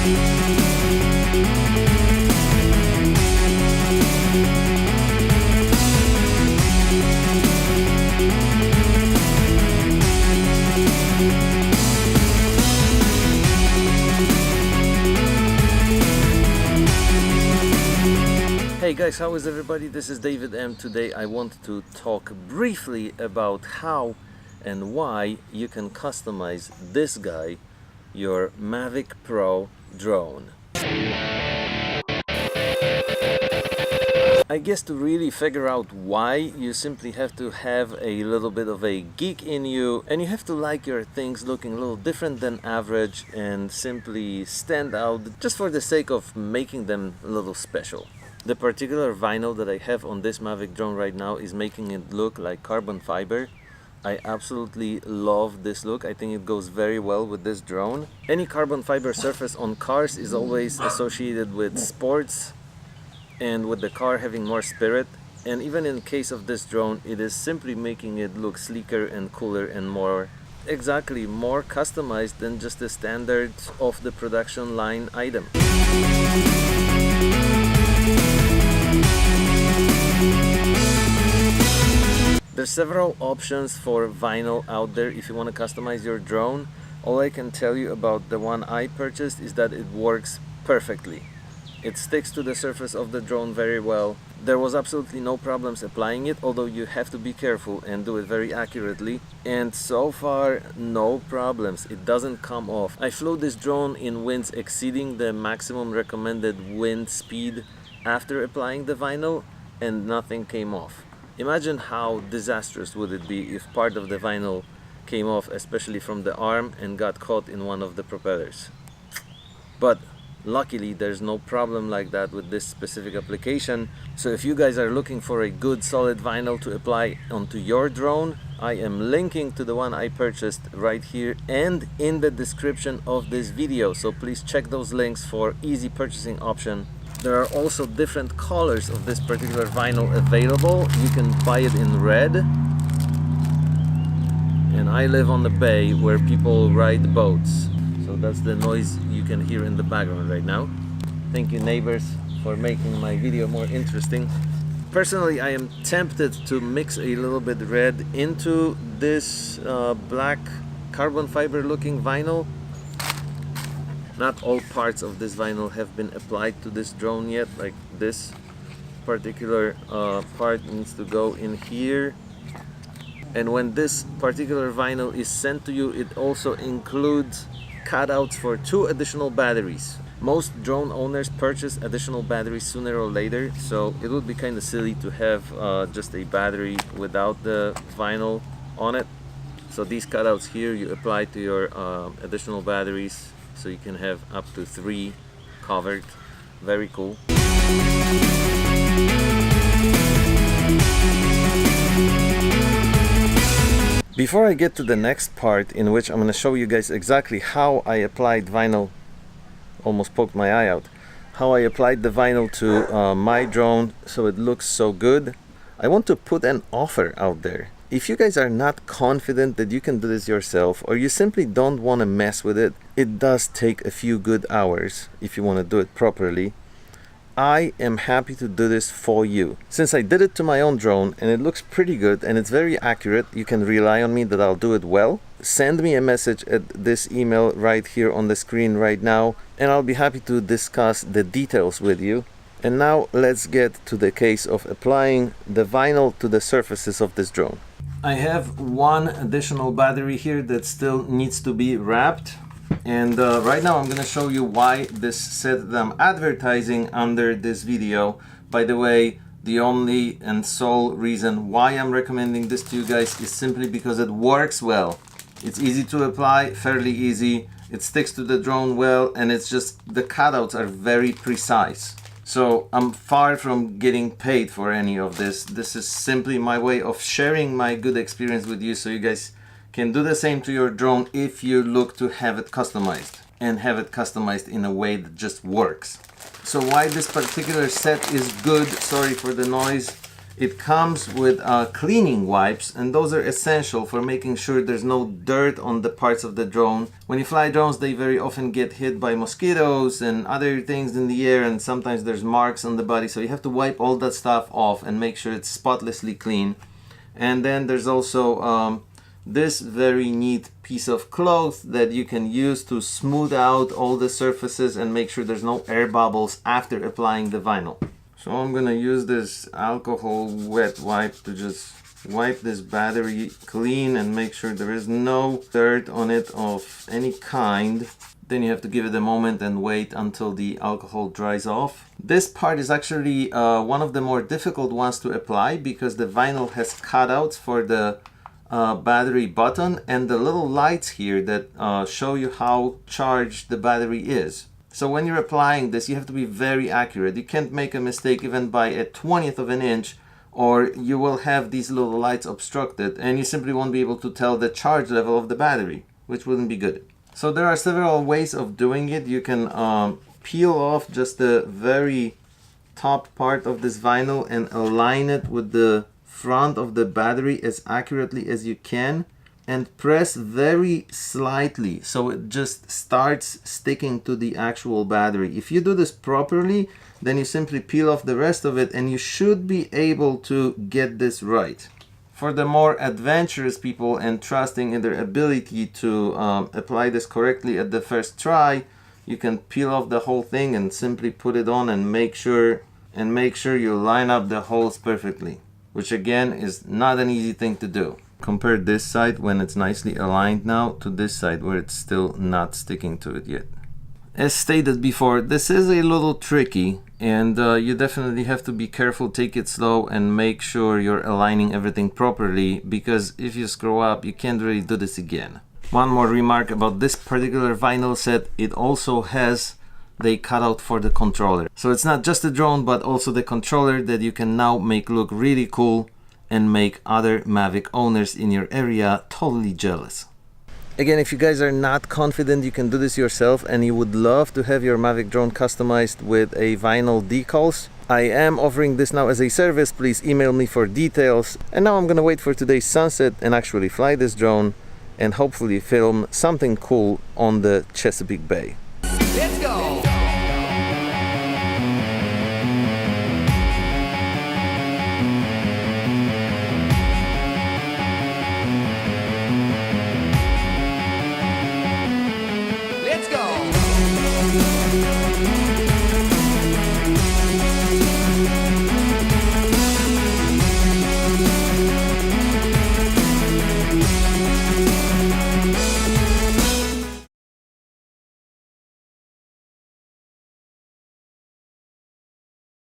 Hey guys, how is everybody? This is David M. Today I want to talk briefly about how and why you can customize this guy, your Mavic Pro drone. I guess to really figure out why, you simply have to have a little bit of a geek in you, and you have to like your things looking a little different than average and simply stand out just for the sake of making them a little special. The particular vinyl that I have on this Mavic drone right now is making it look like carbon fiber. I absolutely love this look. I think it goes very well with this drone. Any carbon fiber surface on cars is always associated with sports and with the car having more spirit. And even in case of this drone, it is simply making it look sleeker and cooler and more customized than just the standard of the production line item. There's several options for vinyl out there if you want to customize your drone. All I can tell you about the one I purchased is that it works perfectly. It sticks to the surface of the drone very well. There was absolutely no problems applying it, although you have to be careful and do it very accurately. And so far, no problems. It doesn't come off. I flew this drone in winds exceeding the maximum recommended wind speed after applying the vinyl, and nothing came off. Imagine how disastrous would it be if part of the vinyl came off, especially from the arm, and got caught in one of the propellers. But luckily there's no problem like that with this specific application. So if you guys are looking for a good solid vinyl to apply onto your drone, I am linking to the one I purchased right here and in the description of this video, so please check those links for easy purchasing option. There are also different colors of this particular vinyl available. You can buy it in red. And I live on the bay where people ride boats. So that's the noise you can hear in the background right now. Thank you, neighbors, for making my video more interesting. Personally, I am tempted to mix a little bit red into this black carbon fiber looking vinyl. Not all parts of this vinyl have been applied to this drone yet, like this particular part needs to go in here. And when this particular vinyl is sent to you, it also includes cutouts for 2 additional batteries. Most drone owners purchase additional batteries sooner or later, so it would be kind of silly to have just a battery without the vinyl on it. So these cutouts here you apply to your additional batteries, so you can have up to 3 covered. Very cool. Before I get to the next part, in which I'm going to show you guys exactly how I applied vinyl, almost poked my eye out, how I applied the vinyl to my drone so it looks so good, I want to put an offer out there. If you guys are not confident that you can do this yourself, or you simply don't want to mess with it, it does take a few good hours if you want to do it properly. I am happy to do this for you. Since I did it to my own drone and it looks pretty good and it's very accurate, you can rely on me that I'll do it well. Send me a message at this email right here on the screen right now, and I'll be happy to discuss the details with you. And now let's get to the case of applying the vinyl to the surfaces of this drone. I have 1 additional battery here that still needs to be wrapped, and right now I'm going to show you why this set that I'm advertising under this video. By the way, the only and sole reason why I'm recommending this to you guys is simply because it works well. It's easy to apply, fairly easy, it sticks to the drone well, and it's just the cutouts are very precise. So I'm far from getting paid for any of this. This is simply my way of sharing my good experience with you, so you guys can do the same to your drone if you look to have it customized, and have it customized in a way that just works. So why this particular set is good, sorry for the noise, It comes with cleaning wipes, and those are essential for making sure there's no dirt on the parts of the drone. When you fly drones, they very often get hit by mosquitoes and other things in the air, and sometimes there's marks on the body, so you have to wipe all that stuff off and make sure it's spotlessly clean. And then there's also this very neat piece of cloth that you can use to smooth out all the surfaces and make sure there's no air bubbles after applying the vinyl. So I'm gonna use this alcohol wet wipe to just wipe this battery clean and make sure there is no dirt on it of any kind. Then you have to give it a moment and wait until the alcohol dries off. This part is actually one of the more difficult ones to apply because the vinyl has cutouts for the battery button and the little lights here that show you how charged the battery is. So when you're applying this, you have to be very accurate. You can't make a mistake even by a 1/20th of an inch, or you will have these little lights obstructed and you simply won't be able to tell the charge level of the battery, which wouldn't be good. So there are several ways of doing it. You can peel off just the very top part of this vinyl and align it with the front of the battery as accurately as you can, and press very slightly so it just starts sticking to the actual battery. If you do this properly, then you simply peel off the rest of it and you should be able to get this right. For the more adventurous people and trusting in their ability to apply this correctly at the first try, you can peel off the whole thing and simply put it on and make sure you line up the holes perfectly, which again is not an easy thing to do. Compare this side when it's nicely aligned now to this side where it's still not sticking to it yet. As stated before, this is a little tricky, and you definitely have to be careful, take it slow, and make sure you're aligning everything properly, because if you screw up, you can't really do this again. One more remark about this particular vinyl set: it also has the cutout for the controller. So it's not just the drone, but also the controller that you can now make look really cool and make other Mavic owners in your area totally jealous. Again, if you guys are not confident you can do this yourself and you would love to have your Mavic drone customized with a vinyl decals, I am offering this now as a service. Please email me for details. And now I'm gonna wait for today's sunset and actually fly this drone and hopefully film something cool on the Chesapeake Bay. Let's go!